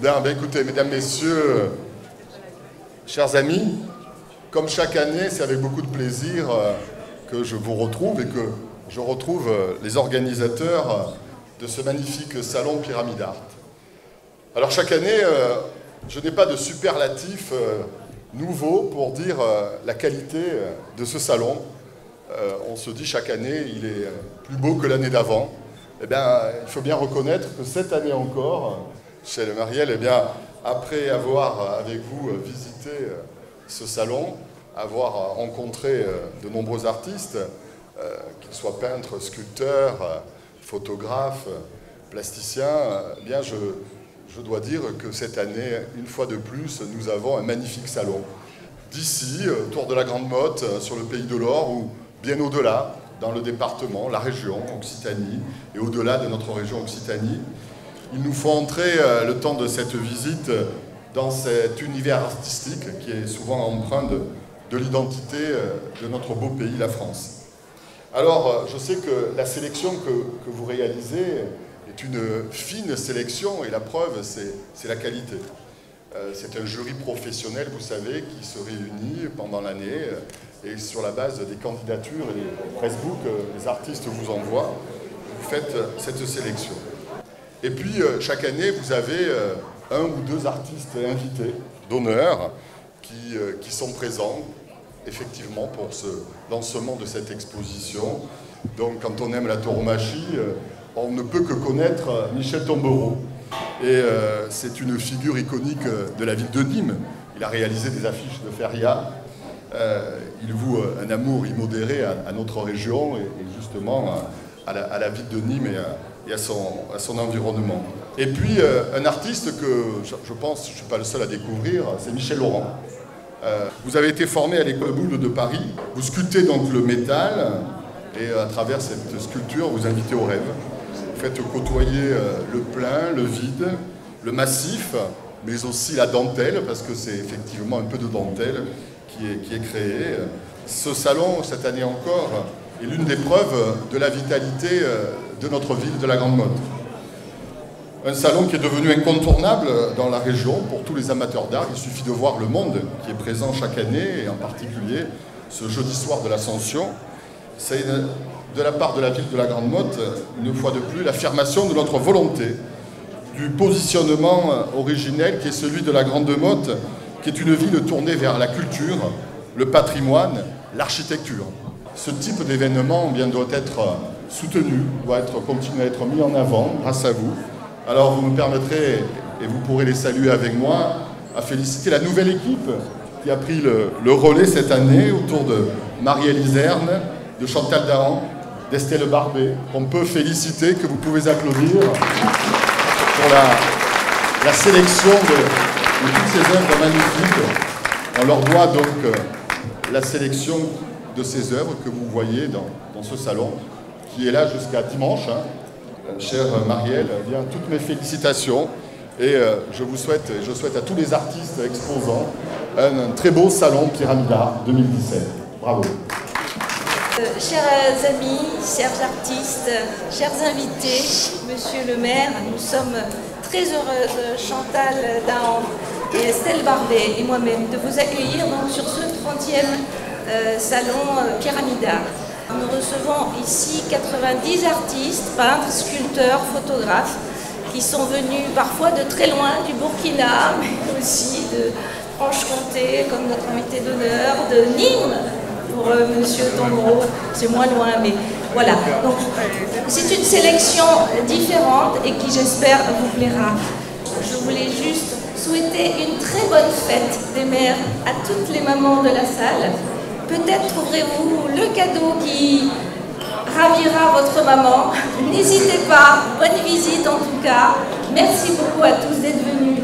Bien, écoutez, mesdames, messieurs, chers amis, comme chaque année, c'est avec beaucoup de plaisir que je vous retrouve et que je retrouve les organisateurs de ce magnifique salon Pyramid Art. Alors chaque année, je n'ai pas de superlatif nouveau pour dire la qualité de ce salon. On se dit chaque année, il est plus beau que l'année d'avant. Eh bien, il faut bien reconnaître que cette année encore, chez le Marielle, eh bien, après avoir avec vous visité ce salon, avoir rencontré de nombreux artistes, qu'ils soient peintres, sculpteurs, photographes, plasticiens, eh bien, je dois dire que cette année, une fois de plus, nous avons un magnifique salon. D'ici, autour de la Grande Motte, sur le Pays de l'Or, ou bien au-delà, dans le département, la région Occitanie, et au-delà de notre région Occitanie. Il nous faut entrer, le temps de cette visite, dans cet univers artistique qui est souvent empreint de l'identité de notre beau pays, la France. Alors, je sais que la sélection que vous réalisez est une fine sélection, et la preuve, c'est la qualité. C'est un jury professionnel, vous savez, qui se réunit pendant l'année, et sur la base des candidatures et Facebook, les artistes vous envoient, vous faites cette sélection. Et puis, chaque année, vous avez un ou deux artistes invités d'honneur qui sont présents, effectivement, pour ce lancement de cette exposition. Donc, quand on aime la tauromachie, on ne peut que connaître Michel Tombereau. Et c'est une figure iconique de la ville de Nîmes. Il a réalisé des affiches de feria. Il voue un amour immodéré à notre région et justement à la ville de Nîmes et à son environnement. Et puis un artiste que je pense, je ne suis pas le seul à découvrir, c'est Michel Laurent. Vous avez été formé à l'École Boulle de Paris, vous sculptez donc le métal et à travers cette sculpture vous invitez au rêve. Vous faites côtoyer le plein, le vide, le massif, mais aussi la dentelle, parce que c'est effectivement un peu de dentelle qui est créée. Ce salon, cette année encore, est l'une des preuves de la vitalité de notre ville, de la Grande Motte. Un salon qui est devenu incontournable dans la région pour tous les amateurs d'art. Il suffit de voir le monde qui est présent chaque année, et en particulier ce jeudi soir de l'Ascension. C'est de la part de la ville de la Grande Motte, une fois de plus, l'affirmation de notre volonté, du positionnement originel qui est celui de la Grande Motte, qui est une ville tournée vers la culture, le patrimoine, l'architecture. Ce type d'événement doit être soutenu, doit continuer à être mis en avant grâce à vous. Alors vous me permettrez, et vous pourrez les saluer avec moi, à féliciter la nouvelle équipe qui a pris le relais cette année autour de Marielle Iserne, de Chantal Dahan, d'Estelle Barbet, qu'on peut féliciter, que vous pouvez applaudir pour la sélection de toutes ces œuvres magnifiques. On leur doit donc la sélection de ces œuvres que vous voyez dans ce salon, qui est là jusqu'à dimanche. Chère Marielle, bien, toutes mes félicitations et je souhaite à tous les artistes exposants un très beau salon Pyramid Art 2017. Bravo. Chers amis, chers artistes, chers invités, Monsieur le maire, nous sommes très heureuses, Chantal Dahan et Estelle Barbet et moi-même, de vous accueillir donc sur ce 30e salon Pyramid Art. Nous recevons ici 90 artistes, peintres, sculpteurs, photographes, qui sont venus parfois de très loin, du Burkina, mais aussi de Franche-Comté, comme notre invité d'honneur, de Nîmes, pour Monsieur Tombereau, c'est moins loin, mais voilà. Donc, c'est une sélection différente et qui, j'espère, vous plaira. Je voulais juste souhaiter une très bonne fête des mères à toutes les mamans de la salle. Peut-être trouverez-vous le cadeau qui ravira votre maman. N'hésitez pas, bonne visite en tout cas. Merci beaucoup à tous d'être venus.